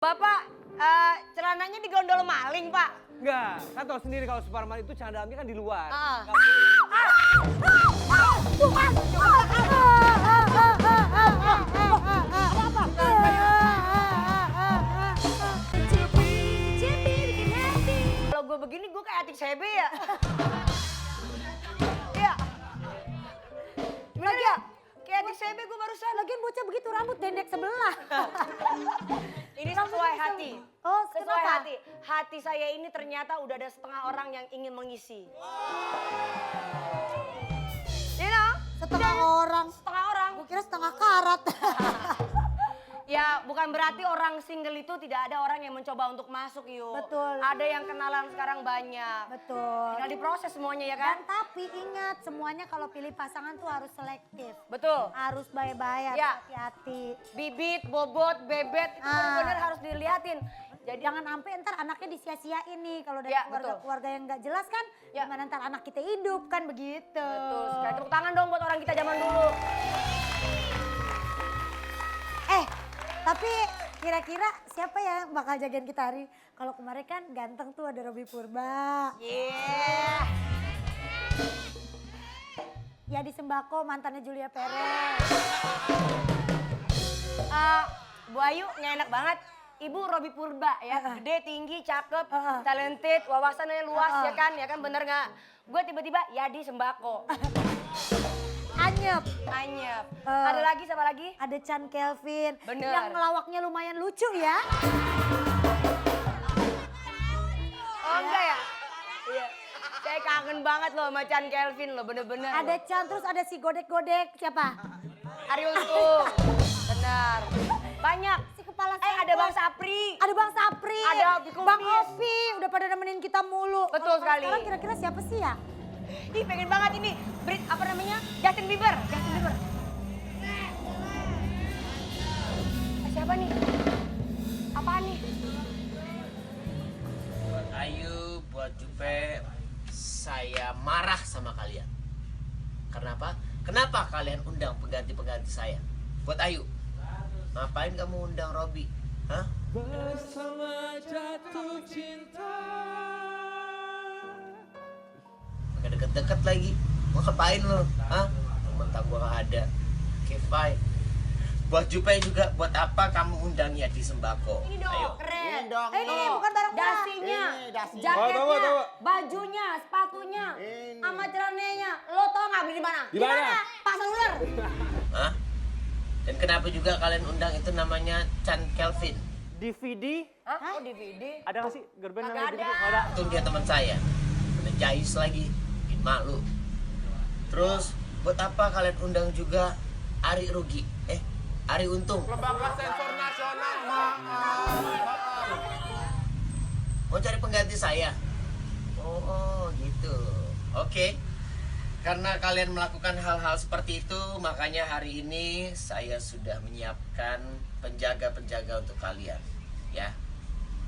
Bapak, celananya digondol maling, Pak. Enggak, kan tahu sendiri kalau Suparman itu canda kan di luar. Nggak Tuhan, kalau gue begini, gue kayak Atik Sebe ya. Iya. Gimana ya? Kayak Atik Sebe gue barusan. Lagian bocah begitu rambut dendek sebelah. Ini sesuai hati. Oh, Sesuai kenapa? hati. Hati saya ini ternyata udah ada setengah orang yang ingin mengisi. You know? Setengah orang. Setengah orang. Gue kira setengah karat. Ya bukan berarti orang single itu tidak ada orang yang mencoba untuk masuk yuk. Betul. Ada yang kenalan sekarang banyak. Betul. Tinggal diproses semuanya ya kan? Dan tapi ingat semuanya kalau pilih pasangan tuh harus selektif. Betul. Harus baik-baik, harus Ya. hati-hati. Bibit, bobot, bebet itu benar-benar harus dilihatin. Jadi jangan sampai ntar anaknya disia-siain nih kalau dari Ya, keluarga yang nggak jelas kan. Ya. Gimana ntar anak kita hidup kan begitu. Betul sekali. Tepuk tangan dong buat orang kita zaman dulu. Tapi kira-kira siapa ya yang bakal jagain kita hari? Kalau kemarin kan ganteng tuh ada Robby Purba. Yeah. Ya di Sembako mantannya Julia Perez. Bu Ayu nggak enak banget. Ibu Robby Purba ya, gede, tinggi, cakep, talented, wawasannya luas ya kan bener nggak? Gue tiba-tiba Yadi Sembako. Anyep. Anyep. Ada lagi siapa lagi? Ada Chan Kelvin. Bener. Yang ngelawaknya lumayan lucu ya. Oh enggak ya? Iya. Saya kangen banget loh sama Chan Kelvin loh, bener-bener. Ada Chan, terus ada si Godek-Godek. Siapa? Ariel tuh. Benar. Banyak. Si kepala Ada Bang Sapri. Ada Bang Sapri. Ada Opi Kumpis. Bang Opi. Udah pada nemenin kita mulu. Betul Kalau sekali. Sekarang kira-kira siapa sih ya? Ih pengen banget ini. Apa namanya? Justin Bieber. Justin Bieber. Siapa nih? Apaan nih? Buat Ayu, buat Jupe, saya marah sama kalian. Kenapa? Kenapa kalian undang pengganti-pengganti saya? Buat Ayu, ngapain kamu undang Robby? Hah? Bersama jatuh cinta. Gak deket-deket lagi. Mau ngapain lo? Hah? Mentang gua gak ada. Oke, fine. Buat Jupe juga, buat apa kamu undang Yadi Sembako? Ini dong, Ayo. keren. Ini dong. Ini bukan barang murah. Dasinya, Ini dasinya. jaketnya, Oh, tahu. bajunya, sepatunya, Ini. sama celananya. Lo tau gak beli di mana? Di mana? Pasar ular. Hah? Dan kenapa juga kalian undang itu namanya Chan Kelvin? DVD, Hah? Oh DVD? ada nggak sih gerben Kagak namanya DVD? ada. Nggak ada. Itu dia teman saya. Udah jayus lagi. Bikin malu. Terus buat apa kalian undang juga Ari Rugi? Ari Untung. Lembaga sensor nasional, maaf. Mau cari pengganti saya? Oh gitu. Oke. Karena kalian melakukan hal-hal seperti itu, makanya hari ini saya sudah menyiapkan penjaga-penjaga untuk kalian. Ya.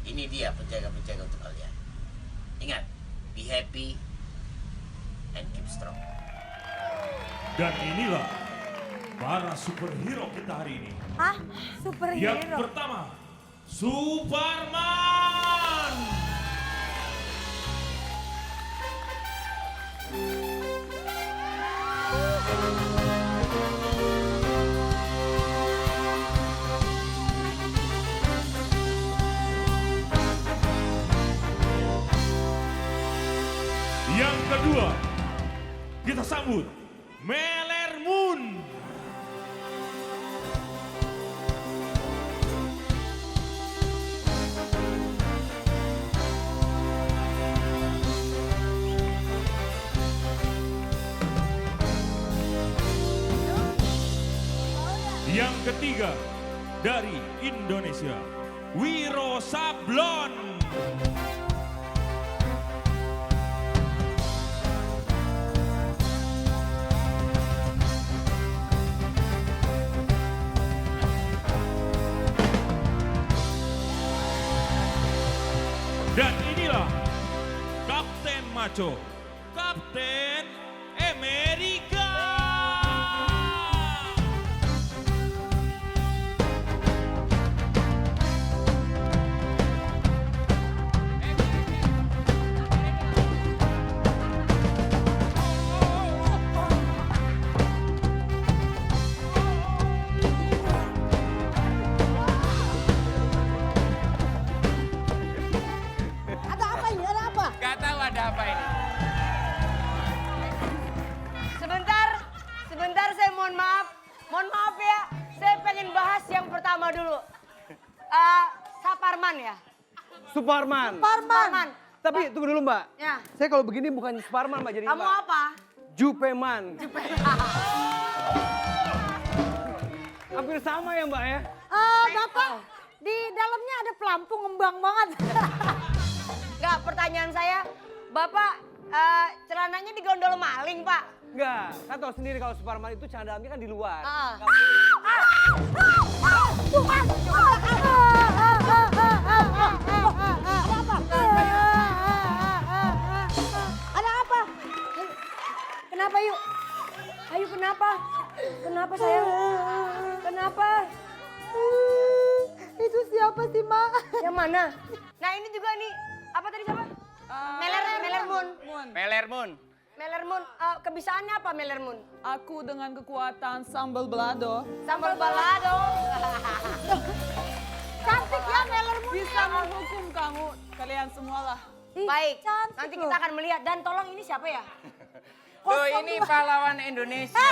Ini dia penjaga-penjaga untuk kalian. Ingat, be happy and keep strong. Dan inilah para superhero kita hari ini. Hah? Yang Superhero? pertama, Suparman. Yang kedua, kita sambut Meler Moon. Yang ketiga, dari Indonesia, Wiro Sablon. Dan inilah Kapten Maco, Kapten Amerika. Suparman ya? Suparman. Suparman. Tapi tunggu dulu Mbak. Ya. Saya kalau begini bukan Suparman Mbak jadi Kamu Mbak. apa? Jupeman. Hampir sama ya Mbak ya? Bapak, di dalamnya ada pelampung ngembang banget. Enggak, pertanyaan saya, Bapak celananya digondol maling, Pak? Enggak, kan tahu sendiri kalau Suparman itu celana dalamnya kan di luar. Bukan. Ada apa? Kenapa yuk? Ayo kenapa? Kenapa sayang? Kenapa? Itu siapa sih, Mak? Yang mana? Nah ini juga nih, apa tadi siapa? Melermun. Melermun, kebisaannya apa Melermun? Aku dengan kekuatan sambal balado Sambal balado. Cantik ya Melermun. bisa menghukum kamu kalian semualah. Baik, cantik nanti loh. kita akan melihat. Dan tolong ini siapa ya? Tuh ini pahlawan Indonesia.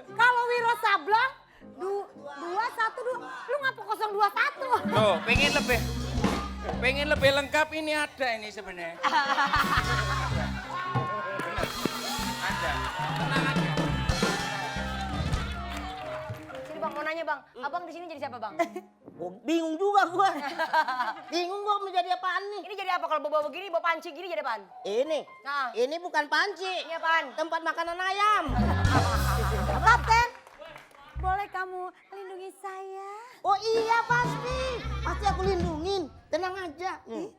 Kalau Wiro Sableng, 212, lu ngapa 021? Tuh, pengen lebih lengkap ini ada ini sebenarnya. Bener. Ada. Tenang aja. Sini bang, mau nanya bang. Abang di sini jadi siapa bang? Bingung juga gua. Bingung gua mau jadi apaan nih? Ini jadi apa kalau bawa begini, bawa panci gini jadi apaan? Ini. Nah, Ini bukan panci. ini apaan? Tempat makanan ayam. Kapten, boleh kamu lindungi saya? Oh iya pasti. Pasti aku lindungin. Tenang aja. Nih.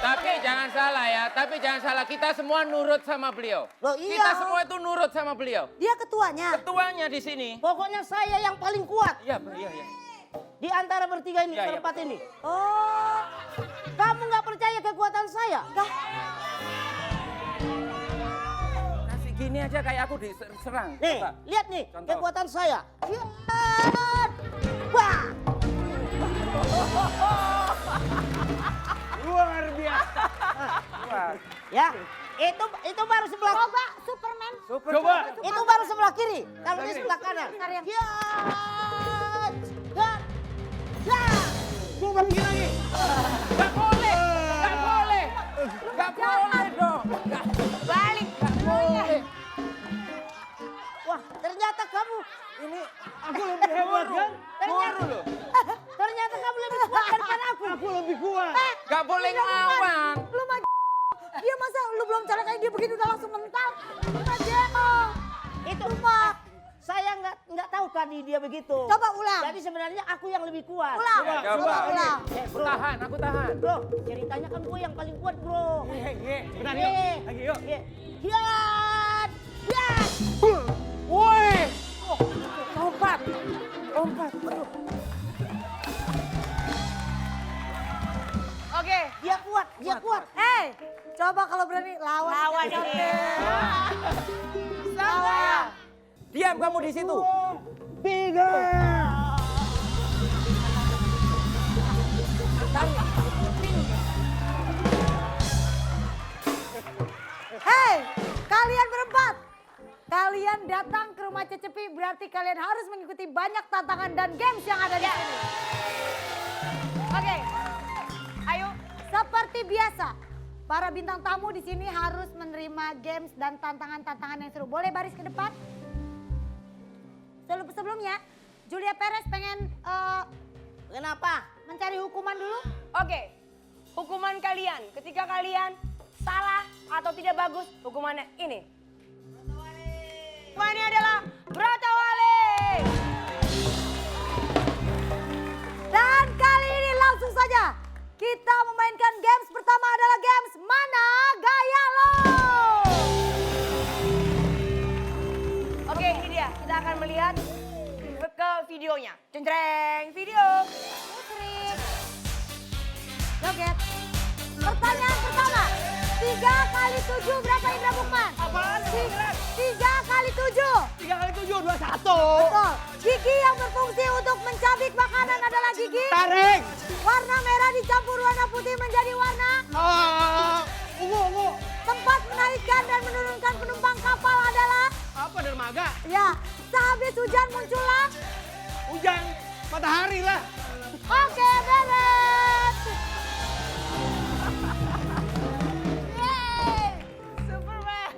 Tapi jangan salah ya, kita semua nurut sama beliau. Loh iya. Kita semua itu nurut sama beliau. Dia ketuanya. Ketuanya di sini. Pokoknya saya yang paling kuat. Iya. Di antara bertiga ini, Iya, iya. berempat ini. Oh, Kamu nggak percaya kekuatan saya? Kasih gini aja kayak aku diserang. Nih, Coba. lihat nih Contoh. kekuatan saya. Lihat. Wah. Luar biasa. Ya, itu baru sebelah. coba Superman. Coba. Itu baru sebelah kiri. Kalau ini sebelah kanan. Bentar ya. Hiat. Dan. Ya. Coba begini lagi. Gak boleh dong. Balik. Wah, ternyata kamu Aku lebih hebat kan? ternyata kamu lebih kuat daripada aku. Aku lebih kuat. Gak boleh ngelawan. Lu mah dia masa lu belum cara kayak dia begini udah langsung mental? Lu mah jengol. Itu mah saya nggak tahu tadi dia begitu. Coba ulang. Jadi sebenarnya aku yang lebih kuat. Ulang. Coba. Ulang. Aku tahan. Bro, ceritanya kan gue yang paling kuat, bro. Benar yuk. Lagi yuk. Hiat. Hiat. Woi. Lompat. Oke. Dia kuat. Coba kalau berani lawan. Lawan kita, ini. Kapten. Lawan. Diam kamu di situ. 3. Hei, kalian berempat. Kalian datang ke rumah Cecepi berarti kalian harus mengikuti banyak tantangan dan games yang ada di sini. Oke. Ayo. Seperti biasa, para bintang tamu di sini harus menerima games dan tantangan-tantangan yang seru. Boleh baris ke depan? Sebelumnya, Julia Perez pengen Kenapa? mencari hukuman dulu. Oke. Hukuman kalian ketika kalian salah atau tidak bagus, hukumannya ini. Hukumannya adalah Bratawale. Dan kali ini langsung saja kita memainkan games pertama adalah games Mana Gaya Lo. Oke, ini dia. Kita akan melihat ke videonya. Centreng video. Joget. Pertanyaan pertama. 3 kali 7 berapa Indra Bukman? Apaan? 3 kali 7. 3 kali 7, 21. Betul. Gigi yang berfungsi untuk mencabik makanan adalah gigi. Tarik. Warna merah dicampur warna putih menjadi warna. Ungu. Tempat menaikkan dan menurunkan penumpang kapal adalah. Apa dermaga? Ya, sehabis hujan muncullah Hujan, matahari lah. Oke, beres. Yeay. Superman.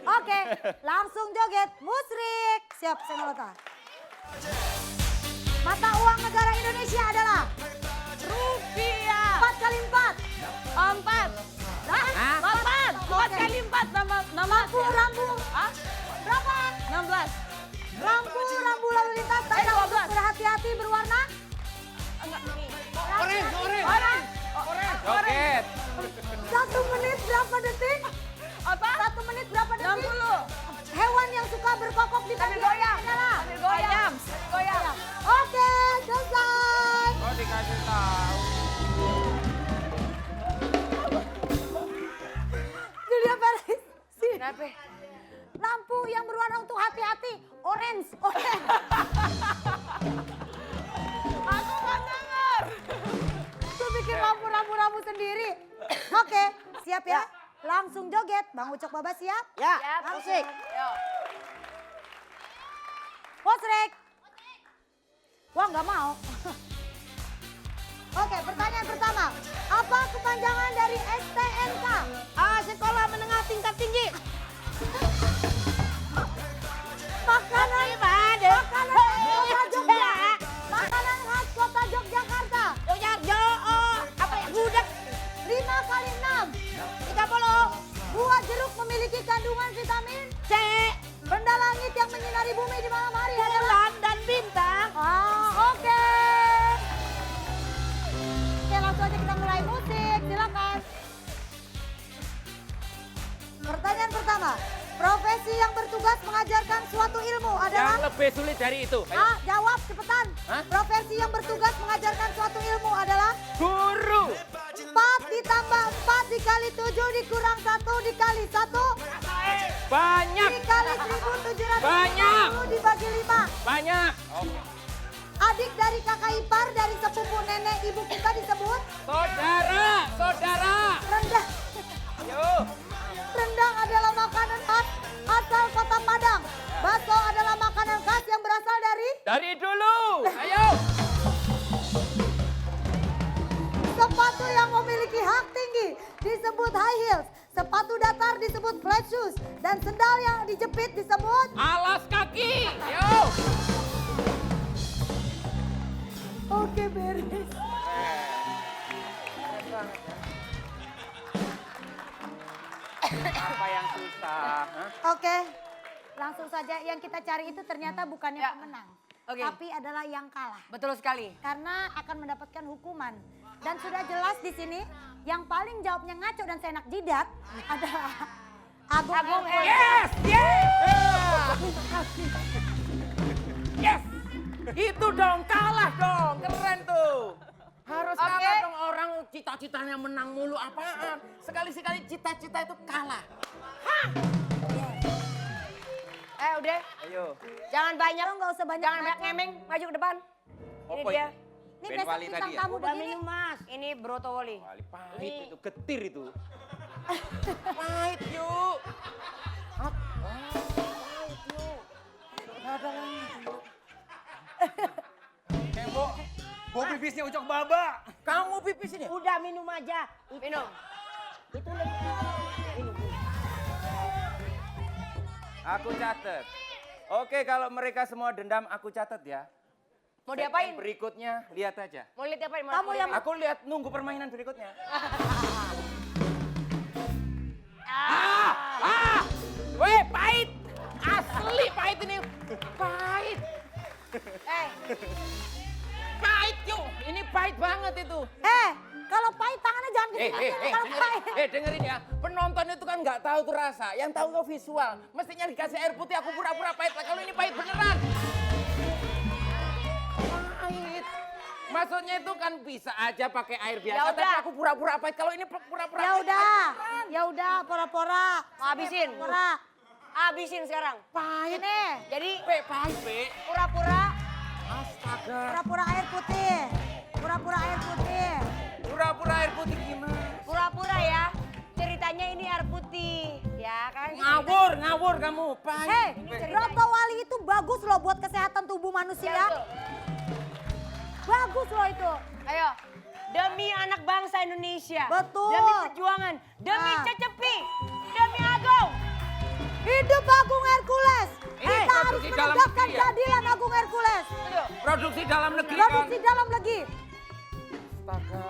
Oke, langsung joget. Musrik. Siap, Senolota. Mata uang negara Indonesia adalah Rupiah. 4 kali 4. 4. Hah? 4. 4 kali 4 nama. Rambu. Hah? Berapa? 16. Rambu lalu lintas tanda untuk berhati-hati berwarna Enggak, ini. orang. Joget. 1 menit berapa detik? Apa? 1 menit berapa detik? 60. Hewan yang suka berkokok di Sambil bagian goyang. adalah Sambil goyang. goyang. Oke, selesai. Oh dikasih tahu. Julia Perez. Sini. Kenapa? Lampu yang berwarna untuk hati-hati, orange. Aku nggak dengar. Tuh bikin lampu sendiri. Oke, siap ya? Langsung joget. Bang Ucok Baba siap? Ya, Siap, musik. Yo. Posrek. Wah nggak mau. Oke, pertanyaan pertama. Apa kepanjangan dari STNK? Sekolah menengah tingkat tinggi. Makanan khas kota Jogja. Makanan khas kota Yogyakarta. Apa ya, gudeg? 5 kali 6. 30. Buah jeruk memiliki kandungan vitamin C. Benda langit yang menyinari bumi di malam hari adalah Bulan dan bintang. Oke. Oke, langsung aja kita mulai musik. Silakan. Pertanyaan pertama. Profesi yang bertugas mengajarkan suatu ilmu Yang adalah lebih sulit dari itu. Ayo. A. Jawab cepetan. Hah? Profesi yang bertugas mengajarkan suatu ilmu adalah Guru. 4 ditambah 4 dikali 7 dikurang 1 dikali 1 Banyak. dikali 1.750 Banyak. dibagi 5. Banyak. Adik dari kakak ipar dari sepupu nenek ibu kita disebut Saudara. rendang. Ayo. Rendang adalah makanan khas asal kota Padang. Bakso adalah makanan khas yang berasal Dari dulu. Ayo. sepatu yang memiliki hak tinggi disebut high heels. Sepatu datar disebut flat shoes. Dan sendal yang dijepit disebut... Alas kaki. Ayo. Oke, beres. Apa yang susah? Hah? Oke, langsung saja yang kita cari itu ternyata bukannya Ya. pemenang. Oke. Tapi adalah yang kalah. Betul sekali. Karena akan mendapatkan hukuman. Dan sudah jelas di sini yang paling jawabnya ngaco dan seenak jidat adalah Agung Agung Yes! Yes. Itu dong, kalah dong. Keren tuh. Harus Oke. kalah dong, orang cita-citanya menang mulu apaan. Sekali-sekali cita-cita itu kalah. Udah. Ayo. Jangan banyak. Lo nggak usah banyak Jangan banyak ngaco. ngemeng. Maju ke depan. Ini Apa dia. Ini Ben besok Wali bintang tadi ya? tamu Udah begini. minum, Mas. Ini Broto Woli. Wali pahit itu, getir itu. Pahit yuk. Bawa pipisnya Ucok Baba. Kamu pipis ini? Udah minum aja. Minum. Itu lagi. Minum. Aku catat. Oke, kalau mereka semua dendam, aku catat ya. Mau Segmen diapain? Berikutnya, lihat aja. Mau lihat diapain? Kamu yang Aku lihat nunggu permainan berikutnya. Weh, pahit. Asli pahit ini. Pahit. Pahit yuk. Ini pahit banget itu. Kalau pahit tangannya jangan ke sini. Kalau pahit. Dengerin ya. Penonton itu kan nggak tahu tuh rasa. Yang tahu tuh visual. Mestinya dikasih air putih, aku pura-pura pahit. Kalau ini pahit beneran. Pahit. Maksudnya itu kan bisa aja pakai air biasa. Ya Tapi udah. aku pura-pura pahit. Kalau ini pura-pura Ya udah, pora-pora. Mau habisin? Pora. Habisin sekarang. pahit. Ini, Jadi Pahit, Pe. pura-pura. Astaga. pura-pura air putih. Pura-pura air putih. Pura-pura air putih gimana? Pura-pura ya. Ceritanya ini air putih. Ya kan? Ngawur kamu. Pahit. Broto Wali itu bagus loh buat kesehatan tubuh manusia. Ya, betul. Bagus loh itu. Ayo. Demi anak bangsa Indonesia. Betul. Demi perjuangan. Demi Nah. Cecepi. Demi Agung. Hidup Agung Hercules. Ini Kita harus produksi dalam menegakkan negeri ya? keadilan Agung Hercules. Produksi dalam negeri kan. Produksi dalam negeri. Astaga.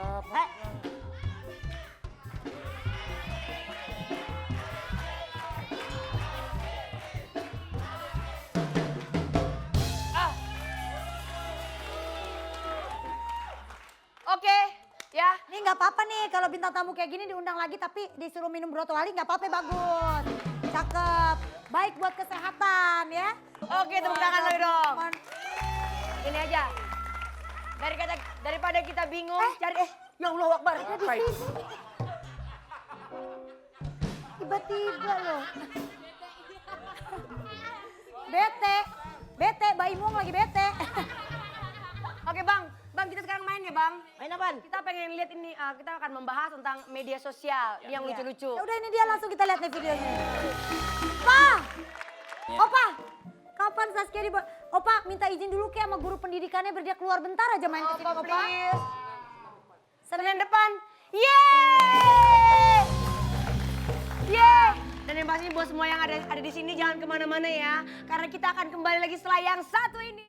Oke. Ya. Ini nggak apa-apa nih kalau bintang tamu kayak gini diundang lagi tapi disuruh minum brotowali nggak apa-apa, bagus. Cakep. Baik buat kesehatan ya. Oke, tepuk tangan lagi dong. Man- Ini aja. Daripada kita bingung cari ya Allah Akbar. Tiba-tiba loh. Bete, Mbak Imung lagi bete. Oke, Bang, kita sekarang main ya, Bang. Main apaan? Kita pengen lihat ini, kita akan membahas tentang media sosial yang lucu-lucu. Ya udah ini dia langsung kita lihat nih videonya. Pa! Opa! Kapan Saskia di... Opa minta izin dulu ke sama guru pendidikannya biar dia keluar bentar aja main ke sini, Opa, Opa. please. Senin depan. Yeay! Yeay! Dan yang pasti buat semua yang ada di sini jangan kemana-mana ya. Karena kita akan kembali lagi setelah yang satu ini.